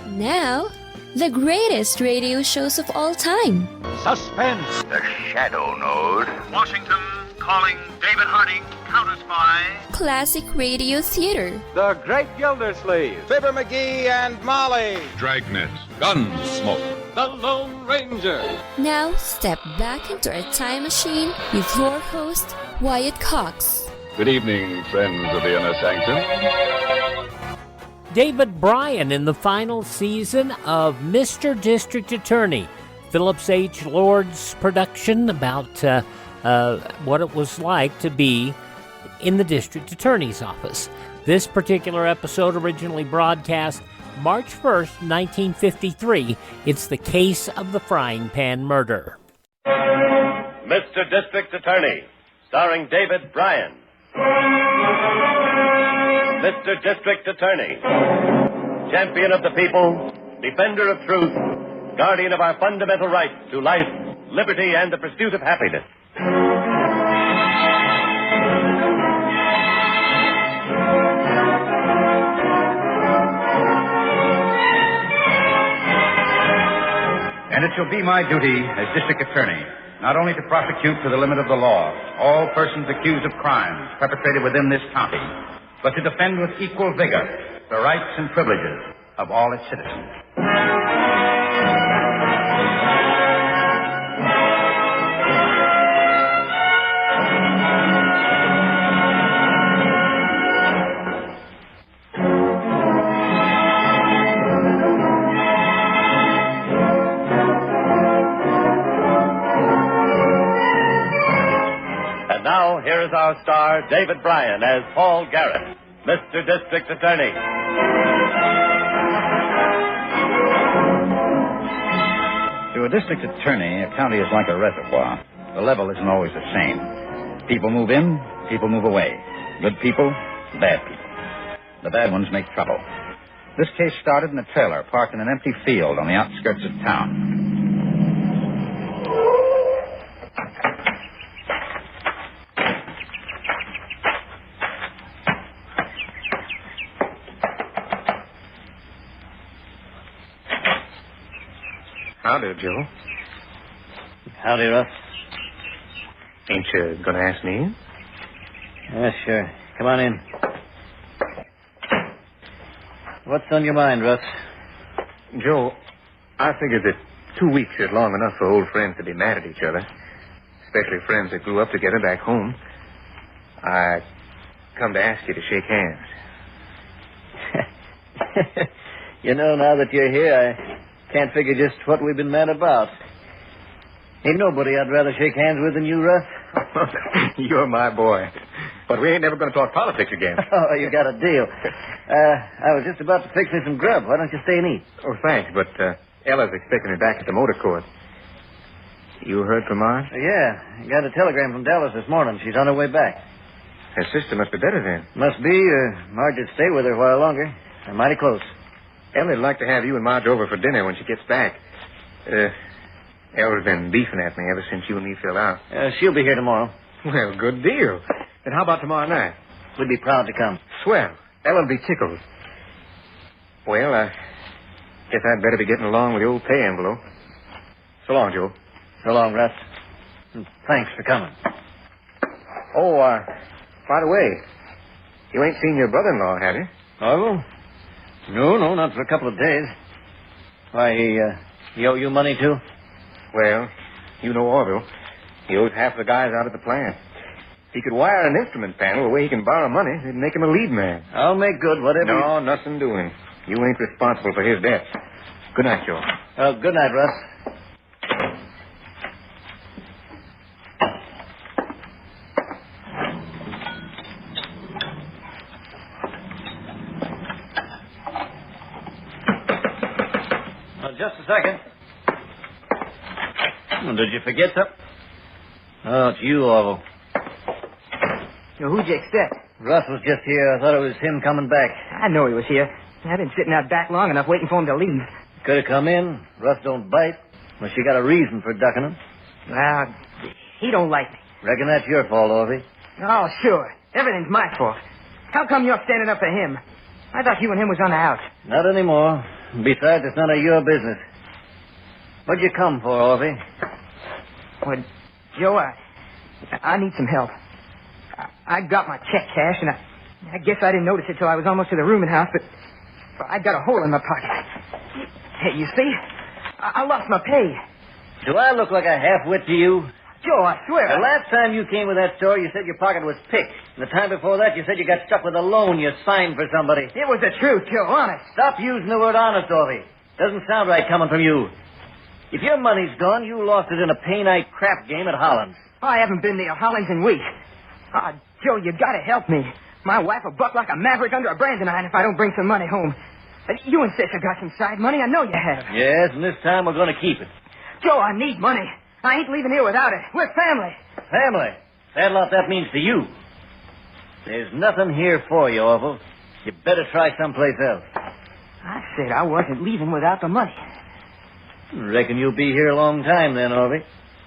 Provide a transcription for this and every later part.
Now, the greatest radio shows of all time. Suspense. The Shadow Node. Washington calling David Harding, counter-spy. Classic radio theater. The Great Gildersleeve. Fibber McGee and Molly. Dragnet. Gunsmoke. The Lone Ranger. Now, step back into a time machine with your host, Wyatt Cox. Good evening, friends of the Inner Sanctum. David Bryan in the final season of Mr. District Attorney, Phillips H. Lord's production about what it was like to be in the district attorney's office. This particular episode originally broadcast March 1st, 1953. It's the case of the frying pan murder. Mr. District Attorney, starring David Bryan. Mr. District Attorney, champion of the people, defender of truth, guardian of our fundamental rights to life, liberty, and the pursuit of happiness. And it shall be my duty as district attorney not only to prosecute to the limit of the law all persons accused of crimes perpetrated within this county, but to defend with equal vigor the rights and privileges of all its citizens. And now, here is our star, David Bryan, as Paul Garrett, Mr. District Attorney. To a district attorney, a county is like a reservoir. The level isn't always the same. People move in, people move away. Good people, bad people. The bad ones make trouble. This case started in a trailer parked in an empty field on the outskirts of town. Howdy, Joe. Howdy, Russ. Ain't you gonna ask me in? Yeah, sure. Come on in. What's on your mind, Russ? Joe, I figured that 2 weeks is long enough for old friends to be mad at each other, especially friends that grew up together back home. I come to ask you to shake hands. You know, now that you're here, I can't figure just what we've been mad about. Ain't nobody I'd rather shake hands with than you, Russ. You're my boy. But we ain't never going to talk politics again. Oh, you got a deal. I was just about to fix me some grub. Why don't you stay and eat? Oh, thanks, but Ella's expecting me back at the motor court. You heard from Marge? Yeah, I got a telegram from Dallas this morning. She's on her way back. Her sister must be better then. Must be, or Marge would stay with her a while longer. They're mighty close. Ella'd like to have you and Marge over for dinner when she gets back. Ella's been beefing at me ever since you and me fell out. She'll be here tomorrow. Well, good deal. Then how about tomorrow night? We'd be proud to come. Swell. Ella'll be tickled. Well, I guess I'd better be getting along with the old pay envelope. So long, Joe. So long, Russ. And thanks for coming. Oh, by the way, you ain't seen your brother-in-law, have you? Orville? No, not for a couple of days. Why, he owe you money, too? Well, you know Orville. He owes half the guys out at the plant. If he could wire an instrument panel the way he can borrow money, it'd make him a lead man. I'll make good whatever... No, nothing doing. You ain't responsible for his debts. Good night, Joe. Good night, Russ. Just a second. Did you forget something? Oh, it's you, Orville. Who'd you expect? Russ was just here. I thought it was him coming back. I know he was here. I've been sitting out back long enough waiting for him to leave. Could have come in. Russ don't bite. Well, she got a reason for ducking him. Well, he don't like me. Reckon that's your fault, Orville. Oh, sure. Everything's my fault. How come you're standing up for him? I thought you and him was on the out. Not anymore. Besides, it's none of your business. What'd you come for, Orvie? Well, Joe, I need some help. I got my check cashed, and I guess I didn't notice it till I was almost to the rooming house, but I got a hole in my pocket. Hey, you see? I lost my pay. Do I look like a half-wit to you? Joe, I swear. The last time you came to that store, you said your pocket was picked. And the time before that, you said you got stuck with a loan you signed for somebody. It was the truth, Joe, honest. Stop using the word honest, Orvie. Doesn't sound right coming from you. If your money's gone, you lost it in a pay-night crap game at Holland's. I haven't been near Holland's in weeks. Joe, you gotta help me. My wife will buck like a maverick under a branding iron if I don't bring some money home. You and Sister got some side money. I know you have. Yes, and this time we're going to keep it. Joe, I need money. I ain't leaving here without it. We're family. Family? That lot that means to you. There's nothing here for you, Orville. You better try someplace else. I said I wasn't leaving without the money. Reckon you'll be here a long time then, Orvie.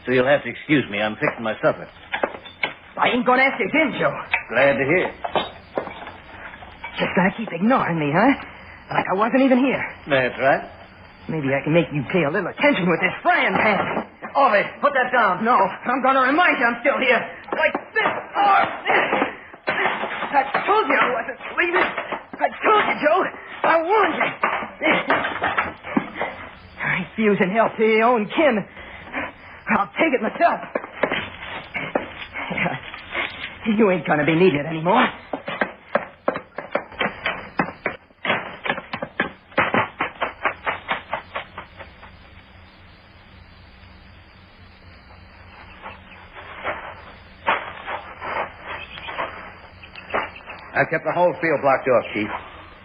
So you'll have to excuse me. I'm fixing my supper. I ain't gonna ask you again, Joe. Glad to hear. Just gonna keep ignoring me, huh? Like I wasn't even here. That's right. Maybe I can make you pay a little attention with this frying pan. Orvie, put that down. No, I'm gonna remind you I'm still here. Like this or this. I told you I wasn't leaving. I told you, Joe. I warned you. Refusing help to your own kin. I'll take it myself. You ain't gonna be needed anymore. I've kept the whole field blocked off, Chief.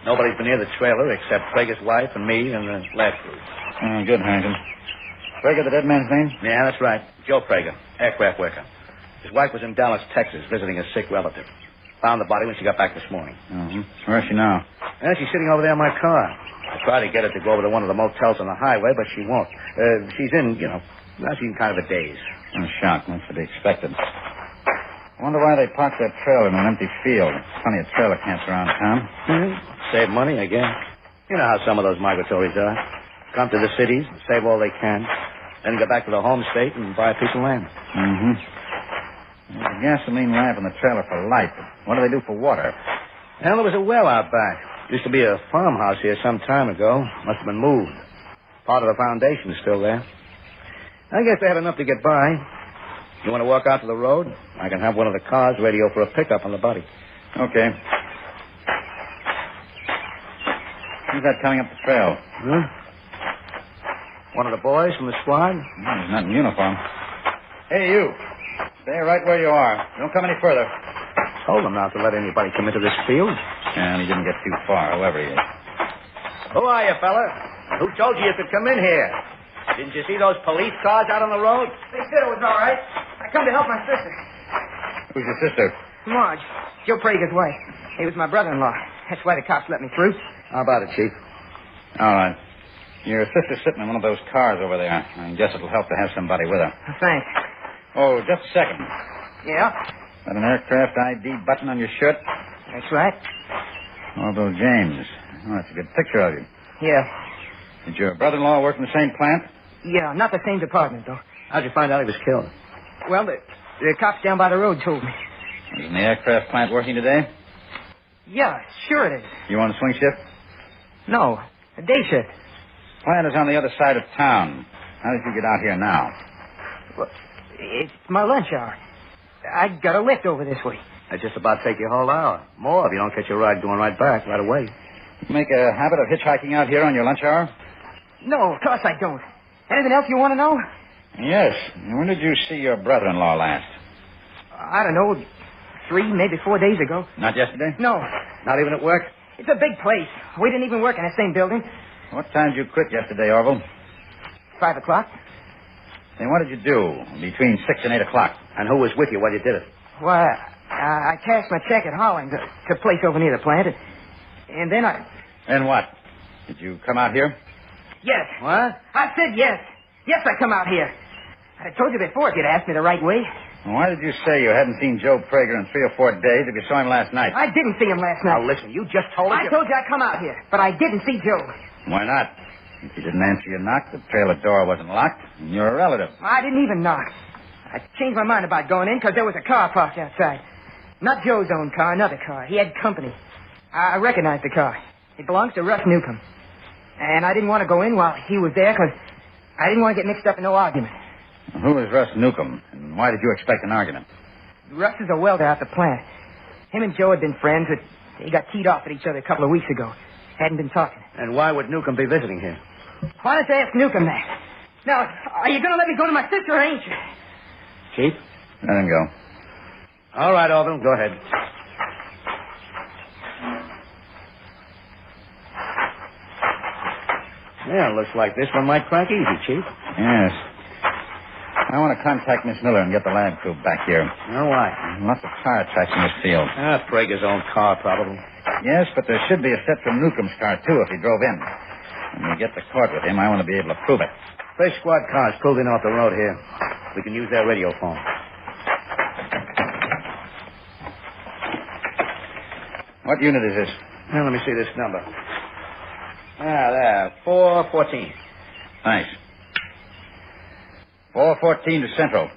Nobody's been near the trailer except Prager's wife and me and the lab crew. Good, Harrington. Prager, the dead man's name? Yeah, that's right. Joe Prager, aircraft worker. His wife was in Dallas, Texas, visiting a sick relative. Found the body when she got back this morning. Mm-hmm. Where is she now? She's sitting over there in my car. I tried to get her to go over to one of the motels on the highway, but she won't. She's in, she's in kind of a daze. I'm shocked. That's to be expected. I wonder why they parked that trailer in an empty field. Plenty of trailer camps around town. Mm-hmm. Save money, I guess. You know how some of those migratories are. Come to the cities, save all they can, then go back to the home state and buy a piece of land. Mm-hmm. There's a gasoline lamp in the trailer for light, but what do they do for water? Well, there was a well out back. Used to be a farmhouse here some time ago. Must have been moved. Part of the foundation is still there. I guess they have enough to get by. You want to walk out to the road? I can have one of the cars radio for a pickup on the body. Okay. Who's that coming up the trail? Huh? One of the boys from the squad? He's not in uniform. Hey, you. Stay right where you are. Don't come any further. Told him not to let anybody come into this field. And he didn't get too far, whoever he is. Who are you, fella? Who told you you could come in here? Didn't you see those police cars out on the road? They said it was all right. I come to help my sister. Who's your sister? Marge. Joe Prager's wife. He was my brother-in-law. That's why the cops let me through. How about it, Chief? All right. Your sister's sitting in one of those cars over there. I guess it'll help to have somebody with her. Thanks. Oh, just a second. Yeah? Got an aircraft ID button on your shirt? That's right. Orville James. Oh, that's a good picture of you. Yeah. Did your brother-in-law work in the same plant? Yeah, not the same department, though. How'd you find out he was killed? Well, the cops down by the road told me. Was in the aircraft plant working today? Yeah, sure it is. You on a swing shift? No, a day shift. Plant is on the other side of town. How did you get out here now? Well, it's my lunch hour. I got a lift over this way. That'd just about take you a whole hour. More if you don't catch your ride going right back right away. You make a habit of hitchhiking out here on your lunch hour? No, of course I don't. Anything else you want to know? Yes. When did you see your brother-in-law last? I don't know, 3, maybe 4 days ago. Not yesterday? No. Not even at work? It's a big place. We didn't even work in the same building. What time did you quit yesterday, Orville? 5 o'clock. Then what did you do between 6 and 8 o'clock? And who was with you while you did it? Why, I cashed my check at Holland, to a place over near the plant, and then I... Then what? Did you come out here? Yes. What? I said yes. Yes, I come out here. I told you before if you'd asked me the right way. Why did you say you hadn't seen Joe Prager in 3 or 4 days if you saw him last night? I didn't see him last night. Now, listen, you just told us... I told you I'd come out here, but I didn't see Joe. Why not? If you didn't answer your knock, the trailer door wasn't locked, and you're a relative. I didn't even knock. I changed my mind about going in because there was a car parked outside. Not Joe's own car, another car. He had company. I recognized the car. It belongs to Russ Newcomb. And I didn't want to go in while he was there because I didn't want to get mixed up in no argument. Who is Russ Newcomb, and why did you expect an argument? Russ is a welder at the plant. Him and Joe had been friends, but they got teed off at each other a couple of weeks ago. Hadn't been talking. And why would Newcomb be visiting here? Why don't you ask Newcomb that? Now, are you going to let me go to my sister or ain't you? Chief? Let him go. All right, Alden, go ahead. Yeah, looks like this one might crack easy, Chief. Yes. I want to contact Miss Miller and get the lab crew back here. Oh, why? Lots of tire tracks in this field. Prager's own car, probably. Yes, but there should be a set from Newcomb's car, too, if he drove in. When we get to court with him, I want to be able to prove it. Fresh squad cars pulled in off the road here. We can use their radio phone. What unit is this? Well, let me see this number. There. 414. Thanks. 414 to Central.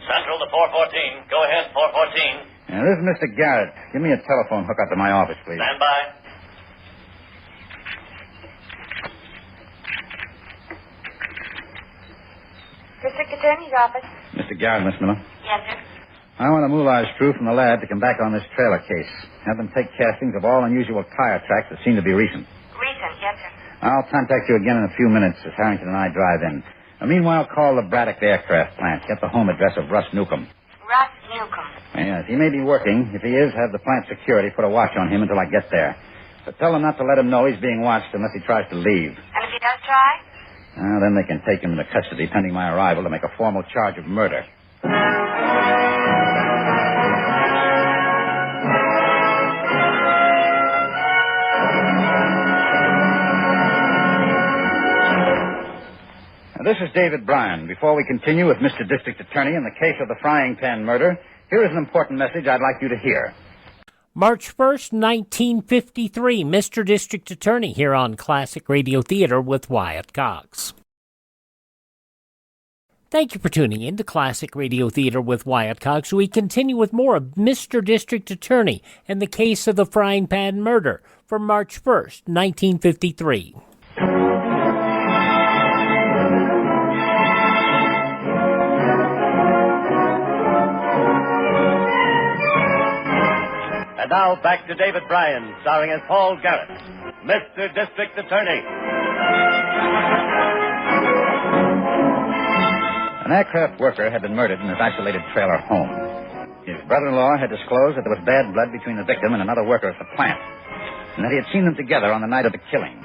Central to 414. Go ahead, 414. Now, this is Mr. Garrett. Give me a telephone hookup to my office, please. Stand by. District Attorney's office. Mr. Garrett, Miss Miller. Yes, sir. I want a moulage crew from the lab to come back on this trailer case. Have them take castings of all unusual tire tracks that seem to be recent. Recent, yes, sir. I'll contact you again in a few minutes as Harrington and I drive in. Meanwhile, call the Braddock Aircraft Plant. Get the home address of Russ Newcomb. Russ Newcomb. Yes, he may be working. If he is, have the plant security put a watch on him until I get there. But tell them not to let him know he's being watched unless he tries to leave. And if he does try? Then they can take him into custody pending my arrival to make a formal charge of murder. This is David Bryan. Before we continue with Mr. District Attorney in the case of the frying pan murder, here is an important message I'd like you to hear. March 1st, 1953, Mr. District Attorney here on Classic Radio Theater with Wyatt Cox. Thank you for tuning in to Classic Radio Theater with Wyatt Cox. We continue with more of Mr. District Attorney in the case of the frying pan murder from March 1st, 1953. And now back to David Bryan, starring as Paul Garrett, Mr. District Attorney. An aircraft worker had been murdered in his isolated trailer home. His brother-in-law had disclosed that there was bad blood between the victim and another worker at the plant, and that he had seen them together on the night of the killing.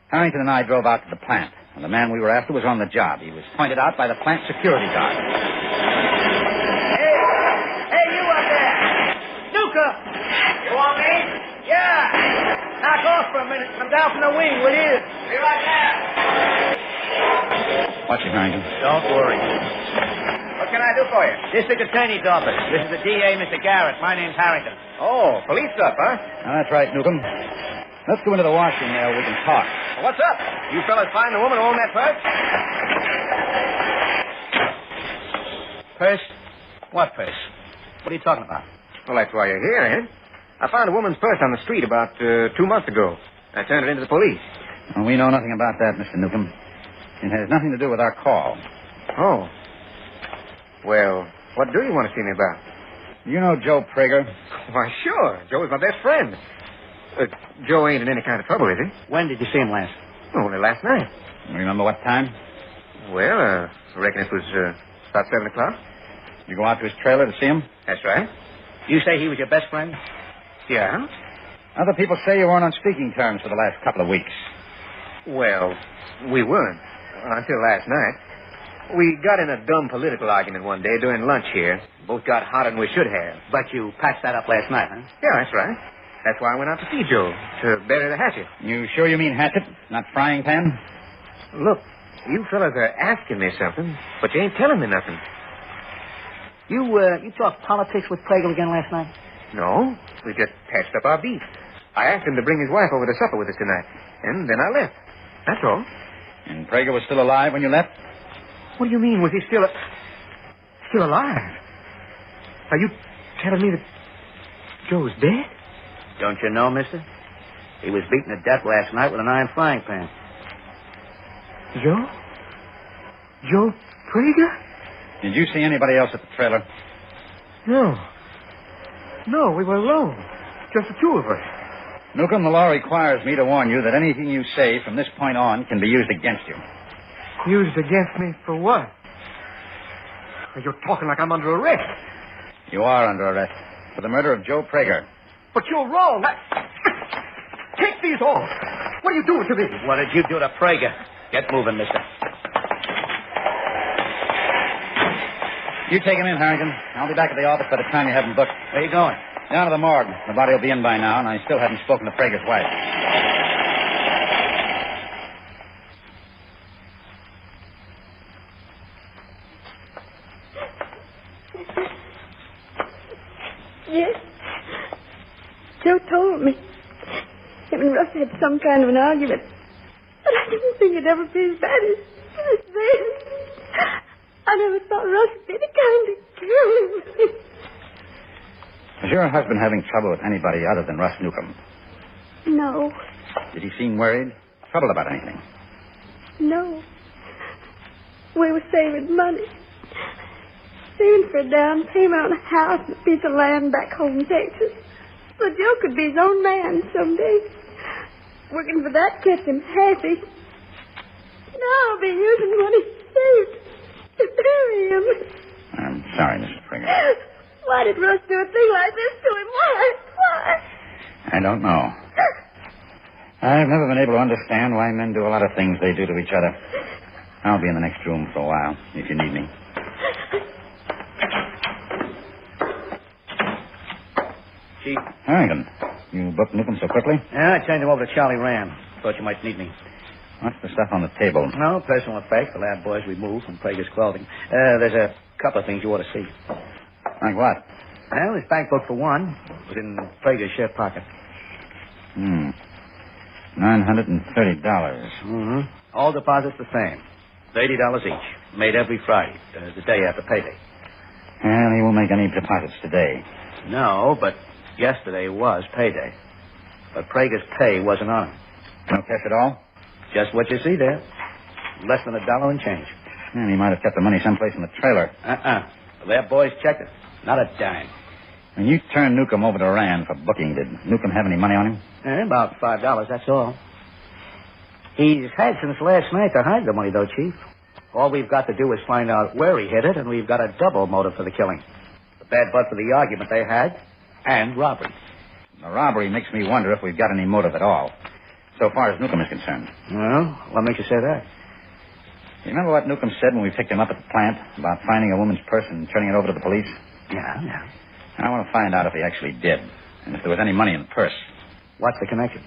Harrington and I drove out to the plant, and the man we were after was on the job. He was pointed out by the plant security guard. Hey, you up there! Newcomb! You want me? Yeah! Knock off for a minute. Come down from the wing, will you? Be right there. Watch it, Harrington. Don't worry. What can I do for you? District Attorney's office. This is the DA, Mr. Garrett. My name's Harrington. Oh, police stuff, huh? That's right, Newcomb. Let's go into the washroom there. We can talk. What's up? You fellas find the woman who owned that purse? Purse? What purse? What are you talking about? Well, that's why you're here, eh? I found a woman's purse on the street about 2 months ago. I turned it into the police. Well, we know nothing about that, Mr. Newcomb. It has nothing to do with our call. Oh. Well, what do you want to see me about? You know Joe Prager? Why, sure. Joe is my best friend. Joe ain't in any kind of trouble, is he? When did you see him last? Only last night. Remember what time? Well, I reckon it was about 7 o'clock. You go out to his trailer to see him? That's right. You say he was your best friend? Yeah. Other people say you weren't on speaking terms for the last couple of weeks. Well, we weren't. Until last night. We got in a dumb political argument one day during lunch here. Both got hotter than we should have. But you patched that up last night, huh? Yeah, that's right. That's why I went out to see Joe, to bury the hatchet. You sure you mean hatchet, not frying pan? Look, you fellas are asking me something, but you ain't telling me nothing. You talked politics with Prager again last night? No, we just patched up our beef. I asked him to bring his wife over to supper with us tonight, and then I left. That's all. And Prager was still alive when you left? What do you mean? Was he still alive? Are you telling me that Joe's dead? Don't you know, mister? He was beaten to death last night with an iron frying pan. Joe? Joe Prager? Did you see anybody else at the trailer? No. No, we were alone. Just the two of us. Newcomb, the law requires me to warn you that anything you say from this point on can be used against you. Used against me for what? You're talking like I'm under arrest. You are under arrest for the murder of Joe Prager. But you're wrong. Take these off. What are you doing to me? What did you do to Prager? Get moving, mister. You take him in, Harrington. I'll be back at the office by the time you have him booked. Where you going? Down to the morgue. The body will be in by now, and I still haven't spoken to Prager's wife. Yes. Joe told me. Him and Russ had some kind of an argument. But I didn't think it'd ever be as bad as this. I never thought Russ would be the kind to kill him. Was your husband having trouble with anybody other than Russ Newcomb? No. Did he seem worried? Troubled about anything? No. We were saving money. Saving for a down payment on a house and a piece of land back home in Texas. So Joe could be his own man someday. Working for that kept him happy. Now I'll be using what he saved to bury him. I'm sorry, Mrs. Prager. Why did Russ do a thing like this to him? Why? I don't know. I've never been able to understand why men do a lot of things they do to each other. I'll be in the next room for a while, if you need me. Chief. Harrington, you booked Newcomb so quickly? Yeah, I changed him over to Charlie Ram. Thought you might need me. What's the stuff on the table? No, personal effects. The lab boys removed from Prager's clothing. There's a couple of things you ought to see. Like what? Well, his bank book, for one, was in Prager's shirt pocket. $930. Mm-hmm. All deposits the same. $80 each. Made every Friday, the day after payday. Well, he won't make any deposits today. No, but yesterday was payday. But Prager's pay wasn't on him. No cash at all? Just what you see there. Less than $1 and change. And he might have kept the money someplace in the trailer. The lab boys checked it. Not a dime. When you turned Newcomb over to Rand for booking, did Newcomb have any money on him? About $5, that's all. He's had since last night to hide the money, though, Chief. All we've got to do is find out where he hid it, and we've got a double motive for the killing. The bad blood for the argument they had, and robbery. The robbery makes me wonder if we've got any motive at all, so far as Newcomb is concerned. Well, what makes you say that? You remember what Newcomb said when we picked him up at the plant about finding a woman's purse and turning it over to the police? Yeah. I want to find out if he actually did, and if there was any money in the purse. What's the connection?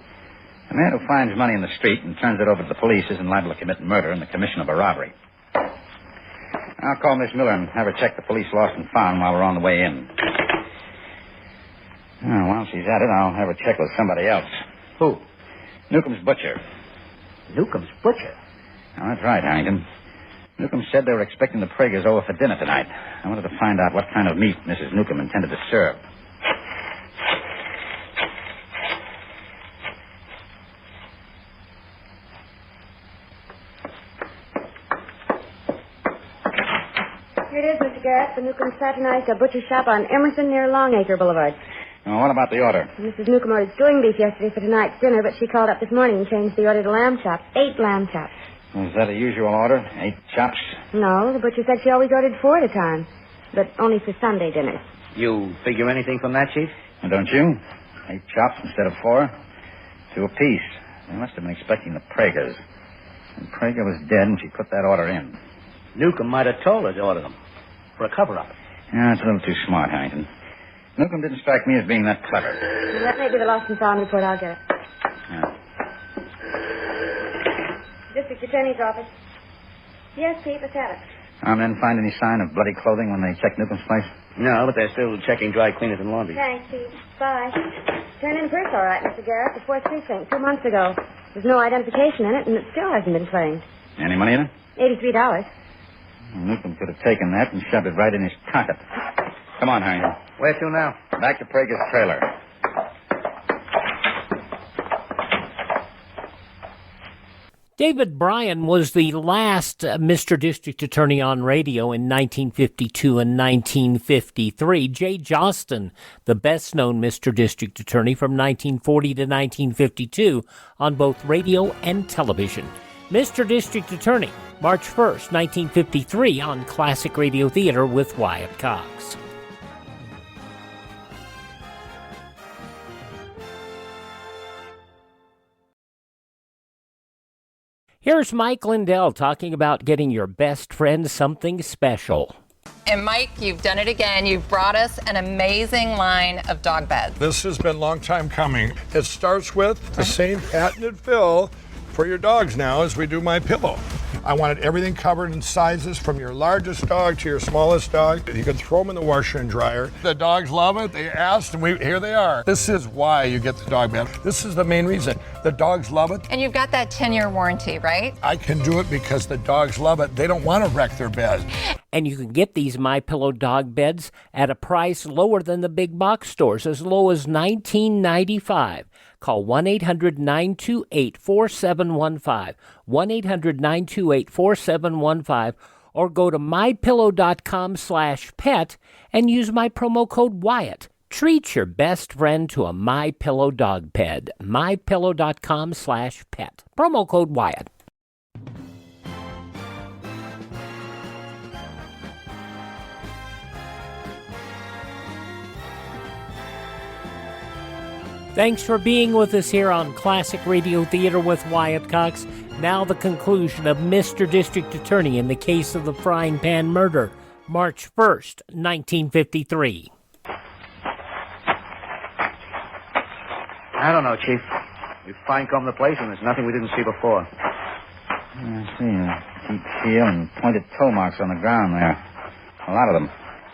A man who finds money in the street and turns it over to the police isn't liable to commit murder in the commission of a robbery. I'll call Miss Miller and have her check the police lost and found while we're on the way in. While she's at it, I'll have her check with somebody else. Who? Newcomb's butcher. Newcomb's butcher? That's right, Harrington. Newcomb said they were expecting the Pragers over for dinner tonight. I wanted to find out what kind of meat Mrs. Newcomb intended to serve. Here it is, Mr. Garrett. The Newcomb fraternized a butcher shop on Emerson near Longacre Boulevard. What about the order? Mrs. Newcomb ordered stewing beef yesterday for tonight's dinner, but she called up this morning and changed the order to lamb chops. 8 lamb chops. Was that a usual order? 8 chops? No, the butcher said she always ordered 4 at a time, but only for Sunday dinners. You figure anything from that, Chief? Don't you? 8 chops instead of 4? 2 apiece. They must have been expecting the Pragers. And Prager was dead and she put that order in. Newcomb might have told her to order them. For a cover-up. Yeah, it's a little too smart, Harrington. Newcomb didn't strike me as being that clever. Well, that may be the lost and found report. I'll get it. Yeah. District Attorney's office. Yes, Chief, let's have it. Men find any sign of bloody clothing when they checked Newcomb's place? No, but they're still checking dry cleaners and laundry. Thanks, Chief. Bye. Turned in purse all right, Mr. Garrett. The 4th precinct, 2 months ago. There's no identification in it, and it still hasn't been claimed. Any money in it? $83. Newcomb could have taken that and shoved it right in his pocket. Come on, Harry. Where to now? Back to Prager's trailer. David Bryan was the last Mr. District Attorney on radio in 1952 and 1953. Jay Johnston, the best-known Mr. District Attorney from 1940 to 1952 on both radio and television. Mr. District Attorney, March 1st, 1953 on Classic Radio Theater with Wyatt Cox. Here's Mike Lindell talking about getting your best friend something special. And Mike, you've done it again. You've brought us an amazing line of dog beds. This has been a long time coming. It starts with the same patented fill for your dogs now as we do my pillow. I wanted everything covered in sizes from your largest dog to your smallest dog. You can throw them in the washer and dryer. The dogs love it. They asked, and here they are. This is why you get the dog bed. This is the main reason. The dogs love it. And you've got that 10-year warranty, right? I can do it because the dogs love it. They don't want to wreck their bed. And you can get these MyPillow dog beds at a price lower than the big box stores, as low as $19.95. Call 1-800-928-4715, 1-800-928-4715, or go to mypillow.com/pet and use my promo code Wyatt. Treat your best friend to a MyPillow dog bed, mypillow.com/pet. Promo code Wyatt. Thanks for being with us here on Classic Radio Theater with Wyatt Cox. Now the conclusion of Mr. District Attorney in the case of the frying pan murder, March 1st, 1953. I don't know, Chief. We fine-combed the place, and there's nothing we didn't see before. I see. Deep heel and pointed toe marks on the ground there. A lot of them.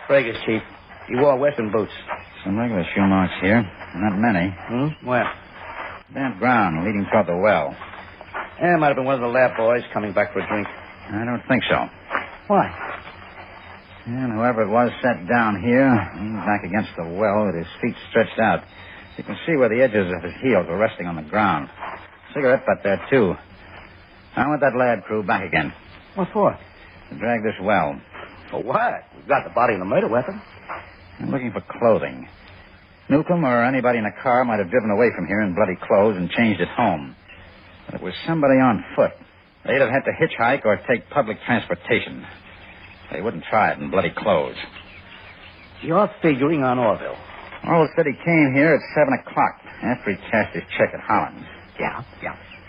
Prager's, Chief. He wore Western boots. Some regular shoe marks here. Not many. Where? Damp ground leading toward the well. Yeah, it might have been one of the lab boys coming back for a drink. I don't think so. Why? And whoever it was sat down here, leaned back against the well with his feet stretched out. You can see where the edges of his heels were resting on the ground. Cigarette butt there, too. I want that lab crew back again. What for? To drag this well. For what? We've got the body and the murder weapon. I'm looking for clothing. Newcomb or anybody in a car might have driven away from here in bloody clothes and changed at home. But it was somebody on foot. They'd have had to hitchhike or take public transportation. They wouldn't try it in bloody clothes. You're figuring on Orville. Orville said he came here at 7 o'clock after he cashed his check at Holland's. Yeah.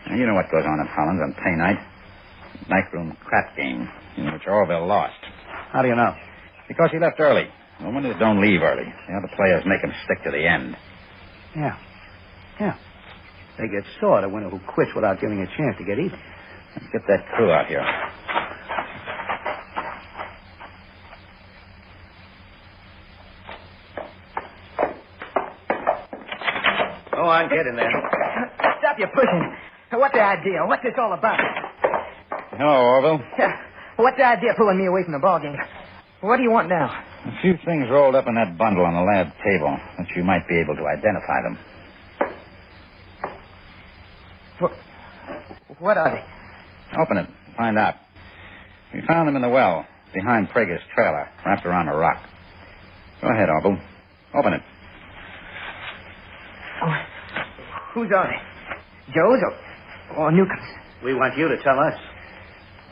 Now, you know what goes on at Holland's on pay night. Nightroom crap game, in which Orville lost. How do you know? Because he left early. The winners don't leave early. The other players make him stick to the end. Yeah. They get sore at a winner who quits without giving a chance to get even. Let's get that crew out here. Go on, get in there. Stop your pushing. What's the idea? What's this all about? Hello, Orville. What's the idea of pulling me away from the ball game? What do you want now? A few things rolled up in that bundle on the lab table, that you might be able to identify them. What are they? Open it. Find out. We found them in the well, behind Prager's trailer, wrapped around a rock. Go ahead, Orville. Open it. Oh, whose are they? Joe's or Newcomb's? We want you to tell us.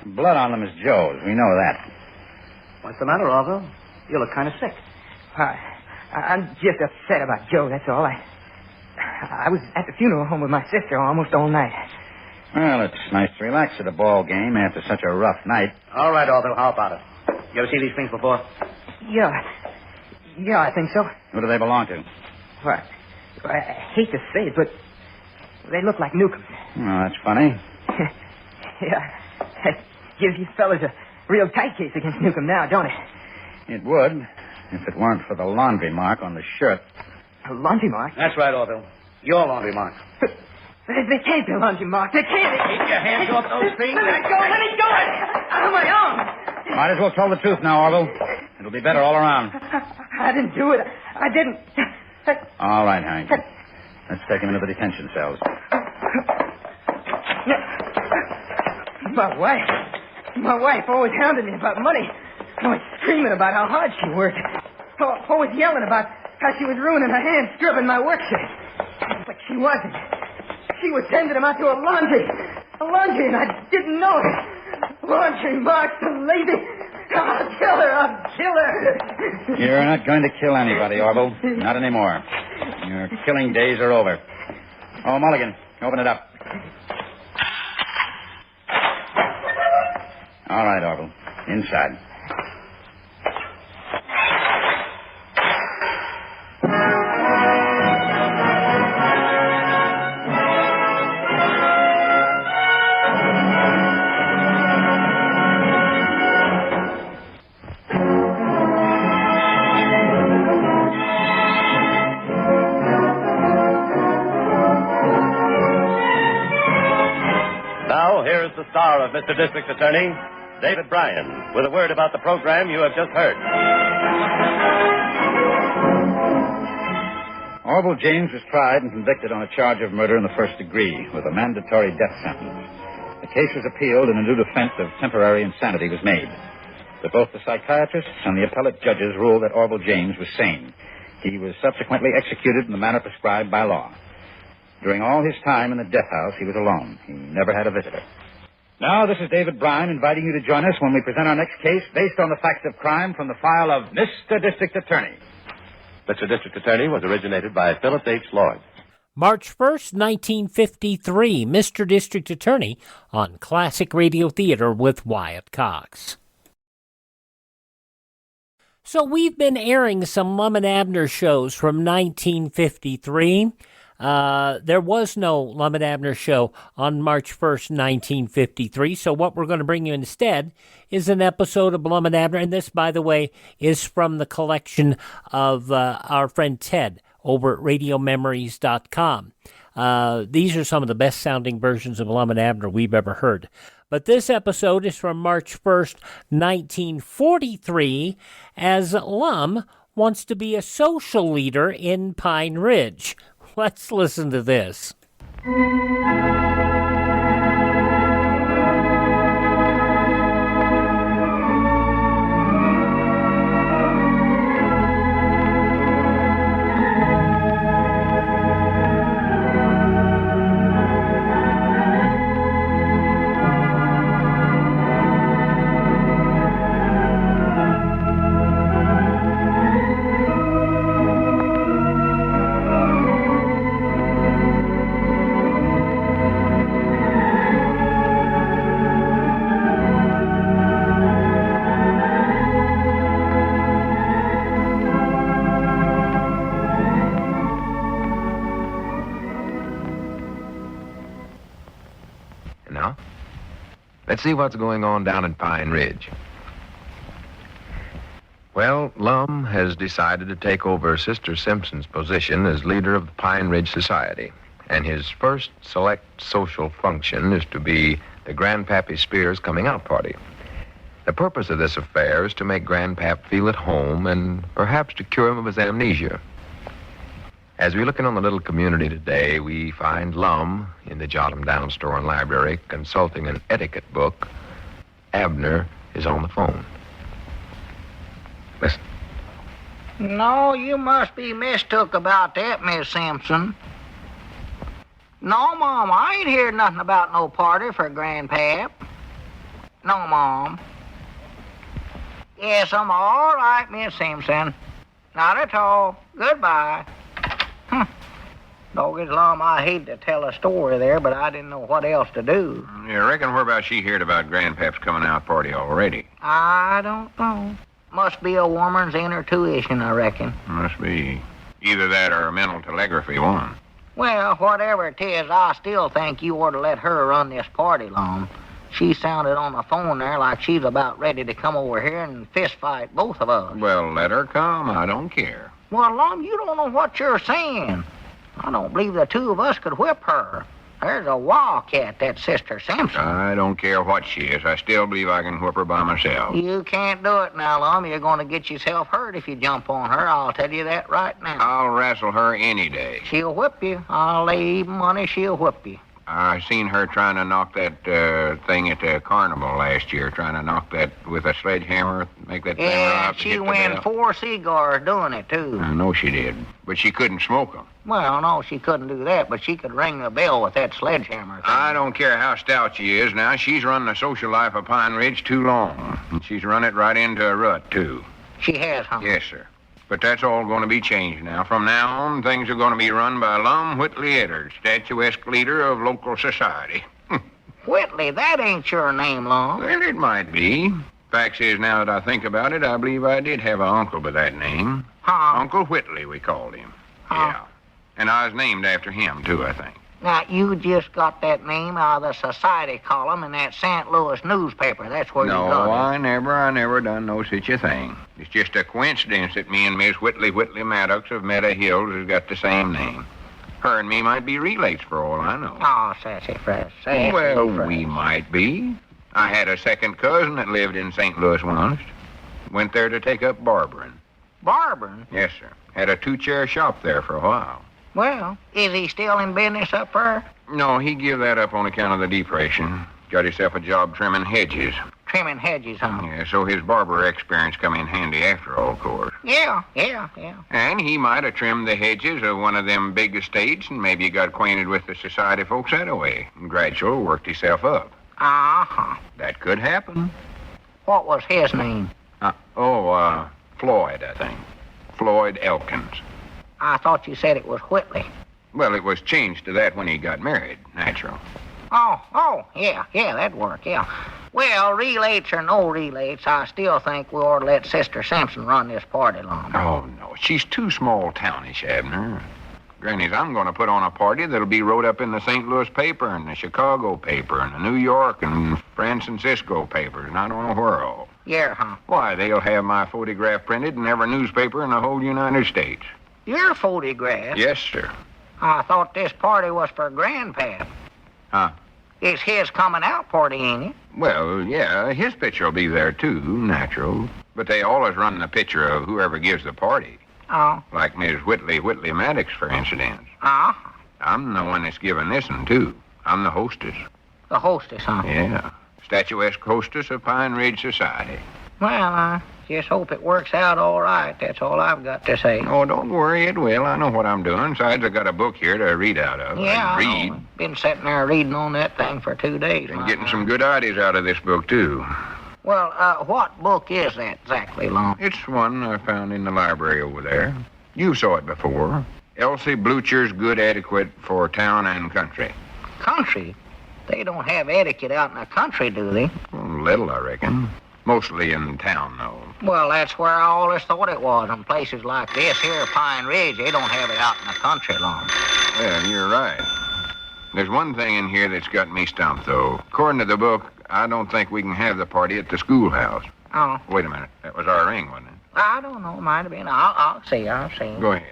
Blood on them is Joe's. We know that. What's the matter, Orville? You look kind of sick. I'm just upset about Joe, that's all. I was at the funeral home with my sister almost all night. Well, it's nice to relax at a ball game after such a rough night. All right, Orville, how about it? You ever see these things before? Yeah, I think so. Who do they belong to? Well, I hate to say it, but they look like Newcomb's. Oh, that's funny. Yeah, that gives you fellas a real tight case against Newcomb now, don't it? It would, if it weren't for the laundry mark on the shirt. A laundry mark? That's right, Orville. Your laundry mark. They can't belong to you, Mark. They can't. Keep your hands off those things. Let me go. Let me go. Out of my arms. Might as well tell the truth now, Orville. It'll be better all around. I didn't do it. I didn't. All right, Hank. Let's take him into the detention cells. My wife always hounded me about money. Always screaming about how hard she worked. Always yelling about how she was ruining her hands scrubbing my work shirt. But she wasn't. She was sending them out to a laundry, and I didn't know it. Laundry Mark's a lady. I'll kill her. You're not going to kill anybody, Orville. Not anymore. Your killing days are over. Oh, Mulligan, open it up. All right, Orville. Inside. Now, here is the star of Mr. District Attorney, David Bryan, with a word about the program you have just heard. Orville James was tried and convicted on a charge of murder in the first degree with a mandatory death sentence. The case was appealed and a new defense of temporary insanity was made. But both the psychiatrists and the appellate judges ruled that Orville James was sane. He was subsequently executed in the manner prescribed by law. During all his time in the death house, he was alone. He never had a visitor. Now, this is David Bryan inviting you to join us when we present our next case based on the facts of crime from the file of Mr. District Attorney. Mr. District Attorney was originated by Philip H. Lord. March 1st, 1953, Mr. District Attorney on Classic Radio Theater with Wyatt Cox. So we've been airing some Lum and Abner shows from 1953. There was no Lum and Abner show on March 1st, 1953, so what we're going to bring you instead is an episode of Lum and Abner, and this, by the way, is from the collection of our friend Ted over at radiomemories.com. These are some of the best-sounding versions of Lum and Abner we've ever heard. But this episode is from March 1st, 1943, as Lum wants to be a social leader in Pine Ridge. Let's listen to this. Let's see what's going on down in Pine Ridge. Well, Lum has decided to take over Sister Simpson's position as leader of the Pine Ridge Society. And his first select social function is to be the Grandpappy Spears coming out party. The purpose of this affair is to make Grandpap feel at home and perhaps to cure him of his amnesia. As we look in on the little community today, we find Lum in the Jot 'em Down store and library consulting an etiquette book. Abner is on the phone. Listen. No, you must be mistook about that, Miss Simpson. No, Mom, I ain't heard nothing about no party for Grandpap. No, Mom. Yes, I'm all right, Miss Simpson. Not at all. Goodbye. Doggies, Lum, I hate to tell a story there, but I didn't know what else to do. Yeah, I reckon whereabouts she heard about Grandpap's coming out party already. I don't know. Must be a woman's inner tuition, I reckon. Must be. Either that or a mental telegraphy one. Well, whatever it is, I still think you ought to let her run this party, Lum. She sounded on the phone there like she's about ready to come over here and fist fight both of us. Well, let her come. I don't care. Well, Lum, you don't know what you're saying. I don't believe the two of us could whip her. There's a wildcat, that Sister Simpson. I don't care what she is. I still believe I can whip her by myself. You can't do it now, Lum. You're going to get yourself hurt if you jump on her. I'll tell you that right now. I'll wrestle her any day. She'll whip you. I'll lay even money she'll whip you. I seen her trying to knock that thing at the carnival last year, trying to knock that with a sledgehammer, make that thing Yeah, up. she win 4 cigars doing it, too. I know she did, but she couldn't smoke them. Well, no, she couldn't do that, but she could ring the bell with that sledgehammer thing. I don't care how stout she is now. She's run the social life of Pine Ridge too long. And she's run it right into a rut, too. She has, huh? Yes, sir. But that's all going to be changed now. From now on, things are going to be run by Lum Whitley Edwards, statuesque leader of local society. Whitley, that ain't your name, Lum. Well, it might be. Fact is, now that I think about it, I believe I did have an uncle by that name. Huh? Uncle Whitley, we called him. Yeah. And I was named after him, too, I think. Now, you just got that name out of the society column in that St. Louis newspaper. That's where you got it. No, I never done no such a thing. It's just a coincidence that me and Miss Whitley Maddox of Meadow Hills has got the same name. Her and me might be relates for all I know. Oh, sassafras. Well, we might be. I had a second cousin that lived in St. Louis once. Went there to take up barbering. Barbering? Yes, sir. Had a 2-chair shop there for a while. Well, is he still in business up there? No, he give that up on account of the depression. Got himself a job trimming hedges. Trimming hedges, huh? Yeah, so his barber experience come in handy after all, of course. Yeah. And he might have trimmed the hedges of one of them big estates and maybe got acquainted with the society folks that way. And gradually worked himself up. Uh-huh. That could happen. What was his name? Floyd, I think. Floyd Elkins. I thought you said it was Whitley. Well, it was changed to that when he got married, natural. Yeah, that'd work, yeah. Well, relates or no relates, I still think we ought to let Sister Simpson run this party long. Oh, no, she's too small-townish, Abner. Granny's, I'm going to put on a party that'll be wrote up in the St. Louis paper and the Chicago paper and the New York and San Francisco papers, and I don't know where all. Yeah, huh? Why, they'll have my photograph printed in every newspaper in the whole United States. Your photograph? Yes, sir. I thought this party was for Grandpap. Huh? It's his coming out party, ain't it? Well, yeah, his picture will be there, too, natural. But they always run the picture of whoever gives the party. Oh. Like Miss Whitley Maddox, for instance. Uh-huh. I'm the one that's giving this one, too. I'm the hostess. The hostess, huh? Yeah. Statuesque hostess of Pine Ridge Society. Well, I just hope it works out all right. That's all I've got to say. Oh, don't worry, it will. I know what I'm doing. Besides, I got a book here to read out of. Yeah, I read. Been sitting there reading on that thing for 2 days. And getting some good ideas out of this book, too. Well, what book is that exactly, Lum? It's one I found in the library over there. You saw it before. Elsie Blucher's Good Etiquette for Town and Country. Country? They don't have etiquette out in the country, do they? Well, little, I reckon. Mostly in town, though. Well, that's where I always thought it was. In places like this here, Pine Ridge, they don't have it out in the country long. Well, you're right. There's one thing in here that's got me stumped, though. According to the book, I don't think we can have the party at the schoolhouse. Oh. Wait a minute. That was our ring, wasn't it? I don't know. Might have been. I'll see. Go ahead.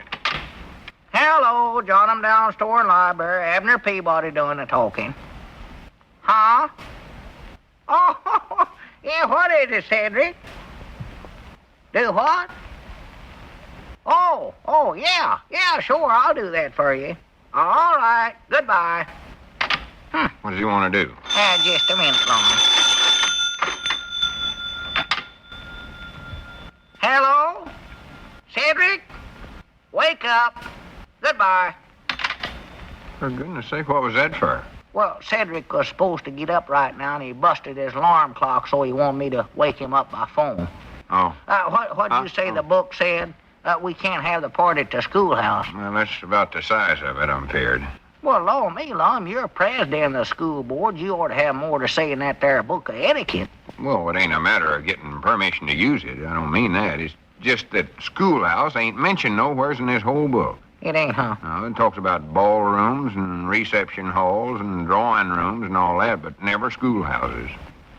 Hello, John Down Store and Library. Abner Peabody doing the talking. Huh? Oh, yeah, what is it, Cedric? Do what? Oh, yeah. Yeah, sure, I'll do that for you. All right, goodbye. What does he want to do? Just a minute, Long. Hello? Cedric? Wake up. Goodbye. For goodness sake, what was that for? Well, Cedric was supposed to get up right now, and he busted his alarm clock, so he wanted me to wake him up by phone. Oh. What did you say the book said? We can't have the party at the schoolhouse. Well, that's about the size of it, I'm feared. Well, Lum, you're president of the school board. You ought to have more to say in that there book of etiquette. Well, it ain't a matter of getting permission to use it. I don't mean that. It's just that schoolhouse ain't mentioned nowheres in this whole book. It ain't, huh? No, it talks about ballrooms and reception halls and drawing rooms and all that, but never schoolhouses.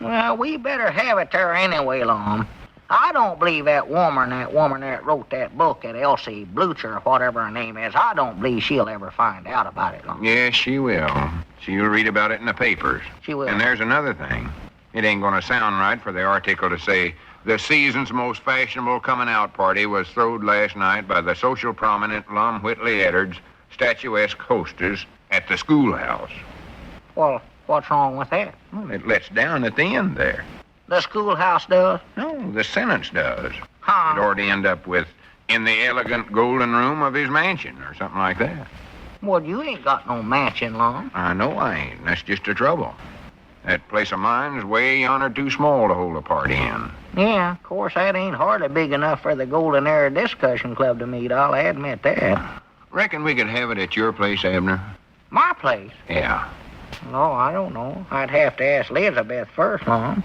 Well, we better have it there anyway, Lum. I don't believe that woman that wrote that book, that Elsie Blucher, or whatever her name is, I don't believe she'll ever find out about it. Yes, she will. She'll read about it in the papers. She will. And there's another thing. It ain't going to sound right for the article to say, the season's most fashionable coming out party was throwed last night by the social prominent Lum Whitley Edwards, statuesque hostess at the schoolhouse. Well, what's wrong with that? Well, it lets down at the end there. The schoolhouse does? No, the sentence does. Huh? It ought to end up with, in the elegant golden room of his mansion, or something like that. Well, you ain't got no mansion, Lum. I know I ain't. That's just the trouble. That place of mine's way yonder too small to hold a party in. Yeah, of course, that ain't hardly big enough for the Golden Era Discussion Club to meet, I'll admit that. Reckon we could have it at your place, Abner? My place? Yeah. No, I don't know. I'd have to ask Elizabeth first, Lum.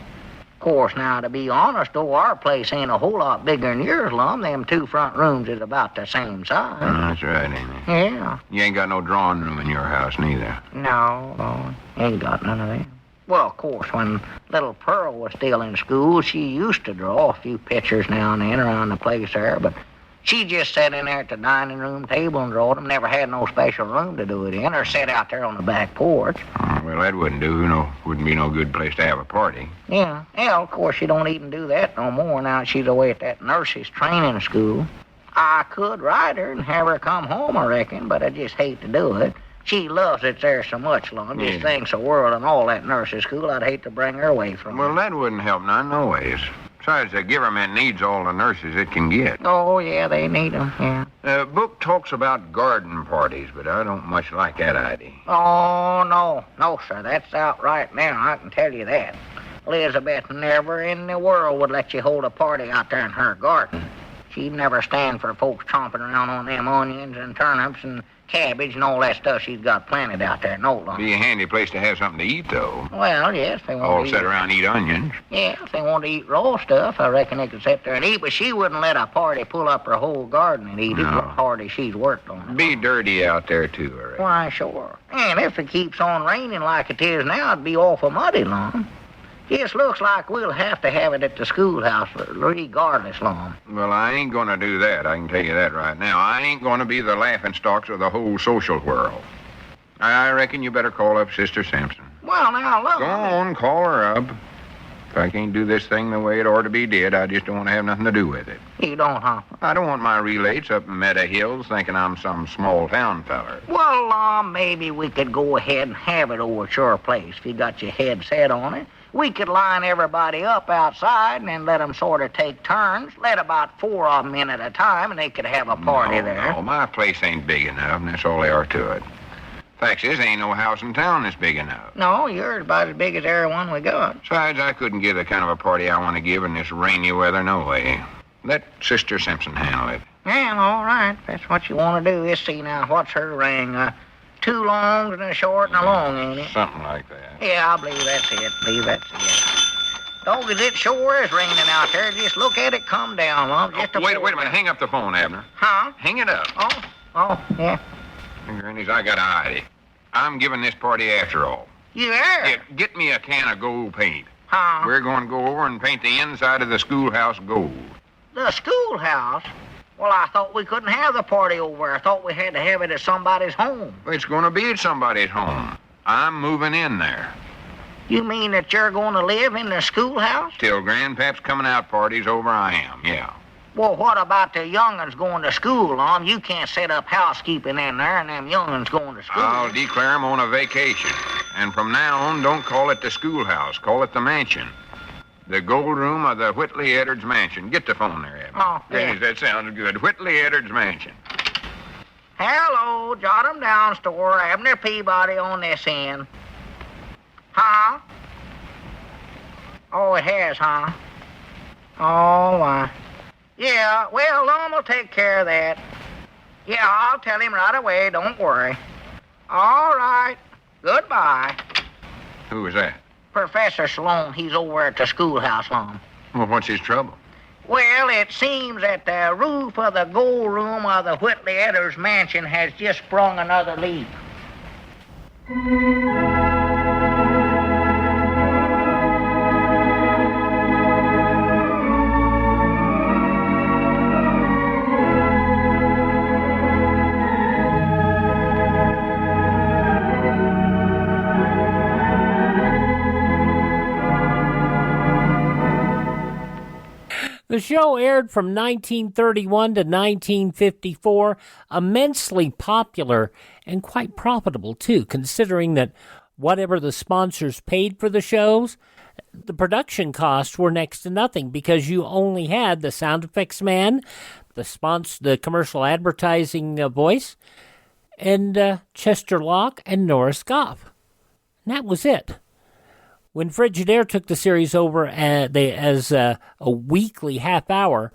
Of course, now, to be honest, though, our place ain't a whole lot bigger than yours, Lum. Them 2 front rooms is about the same size. That's right, ain't it? Yeah. You ain't got no drawing room in your house, neither. No, ain't got none of that. Well, of course, when little Pearl was still in school, she used to draw a few pictures now and then around the place there, but she just sat in there at the dining room table and drawed them. Never had no special room to do it in, or sat out there on the back porch. Oh, well, that wouldn't do. Wouldn't be no good place to have a party. Yeah, of course, she don't even do that no more now that she's away at that nurse's training school. I could write her and have her come home, I reckon, but I just hate to do it. She loves it there so much, Lum. Just thinks the world and all that nurse's school. I'd hate to bring her away from her. Well, that wouldn't help none, no ways. Besides, the government needs all the nurses it can get. Oh, yeah, they need them, yeah. The book talks about garden parties, but I don't much like that idea. Oh, no. No, sir, that's out right now. I can tell you that. Elizabeth never in the world would let you hold a party out there in her garden. She'd never stand for folks chomping around on them onions and turnips and cabbage and all that stuff she's got planted out there, no longer. Be a handy place to have something to eat, though. Well, yes, they want All to sit eat. around and eat onions. Yeah, if they want to eat raw stuff, I reckon they could sit there and eat, but she wouldn't let a party pull up her whole garden and eat it, No. what party she's worked on. Be dirty out there, too, I reckon. Why, sure. And if it keeps on raining like it is now, it'd be awful muddy, Lum. Just looks like we'll have to have it at the schoolhouse regardless, Lum. Well, I ain't gonna do that. I can tell you that right now. I ain't gonna be the laughingstocks of the whole social world. I reckon you better call up Sister Simpson. Well, now, look. Go on, call her up. If I can't do this thing the way it ought to be did, I just don't want to have nothing to do with it. You don't, huh? I don't want my relates up in Meadow Hills thinking I'm some small-town feller. Well, maybe we could go ahead and have it over at your place if you got your head set on it. We could line everybody up outside and then let them sort of take turns. Let about 4 of them in at a time, and they could have a party there. No, my place ain't big enough, and that's all there are to it. Fact is, ain't no house in town that's big enough. No, yours about as big as every one we got. Besides, I couldn't give the kind of a party I want to give in this rainy weather, no way. Let Sister Simpson handle it. Yeah, all right. That's what you want to do. Let's see now. What's her ring? 2 longs and a short and a long, ain't it? Something like that. Yeah, I believe that's it. Doggos, it sure is raining out there. Just look at it come down, Lum. Just Wait a minute. Hang up the phone, Abner. Huh? Hang it up. Oh, yeah. Granny's, I got an idea. I'm giving this party after all. You are? Yeah, get me a can of gold paint. Huh? We're going to go over and paint the inside of the schoolhouse gold. The schoolhouse? Well, I thought we couldn't have the party over. I thought we had to have it at somebody's home. It's going to be at somebody's home. I'm moving in there. You mean that you're going to live in the schoolhouse? Till Grandpap's coming out party's over, I am, yeah. Well, what about the young'uns going to school, Lum? You can't set up housekeeping in there and them young'uns going to school. I'll declare 'em on a vacation. And from now on, don't call it the schoolhouse. Call it the mansion. The gold room of the Whitley Edwards Mansion. Get the phone there, Abner. Oh, yeah. Yes, that sounds good. Whitley Edwards Mansion. Hello, jot 'em down, store. Abner Peabody on this end. Huh? Oh, it has, huh? Oh, my. Yeah, well, Lum will take care of that. Yeah, I'll tell him right away. Don't worry. All right. Goodbye. Who was that? Professor Sloan, he's over at the schoolhouse, Lum. Well, what's his trouble? Well, it seems that the roof of the gold room of the Whitley Edwards Mansion has just sprung another leak. show aired from 1931 to 1954, immensely popular and quite profitable, too, considering that whatever the sponsors paid for the shows, the production costs were next to nothing because you only had the sound effects man, the commercial advertising voice, and Chester Locke and Norris Goff. And that was it. When Frigidaire took the series over as a weekly half-hour,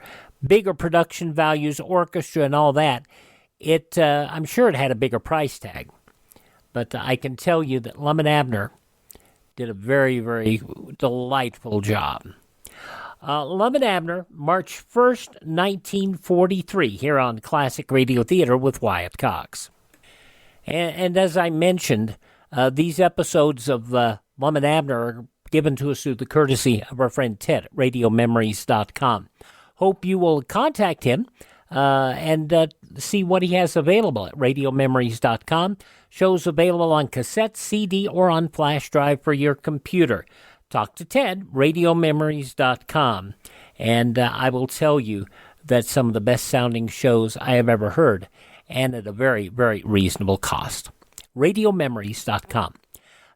bigger production values, orchestra, and all that, I'm sure it had a bigger price tag. But I can tell you that Lum and Abner did a very, very delightful job. Lum and Abner, March 1st, 1943, here on Classic Radio Theater with Wyatt Cox. And as I mentioned, these episodes of Lum and Abner are given to us through the courtesy of our friend Ted at RadioMemories.com. Hope you will contact him and see what he has available at RadioMemories.com. Shows available on cassette, CD, or on flash drive for your computer. Talk to Ted, RadioMemories.com, and I will tell you that some of the best-sounding shows I have ever heard, and at a very, very reasonable cost. RadioMemories.com.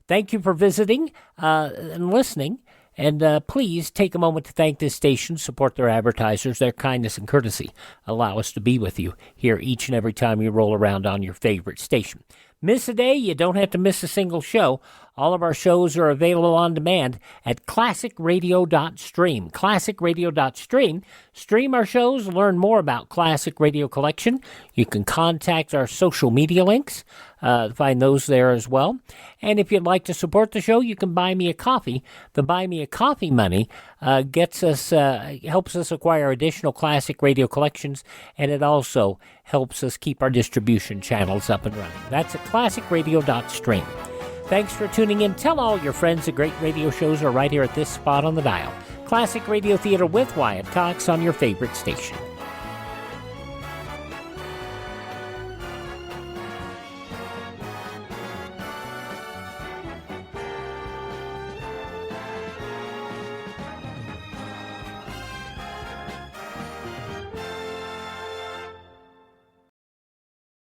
Thank you for visiting and listening, and please take a moment to thank this station, support their advertisers. Their kindness and courtesy allow us to be with you here each and every time you roll around on your favorite station. Miss a day, you don't have to miss a single show. All of our shows are available on demand at classicradio.stream. Classicradio.stream. Stream our shows, learn more about Classic Radio Collection. You can contact our social media links, find those there as well. And if you'd like to support the show, you can buy me a coffee. The Buy Me a Coffee money helps us acquire additional Classic Radio Collections, and it also helps us keep our distribution channels up and running. That's at classicradio.stream. Thanks for tuning in. Tell all your friends the great radio shows are right here at this spot on the dial. Classic Radio Theater with Wyatt Cox on your favorite station.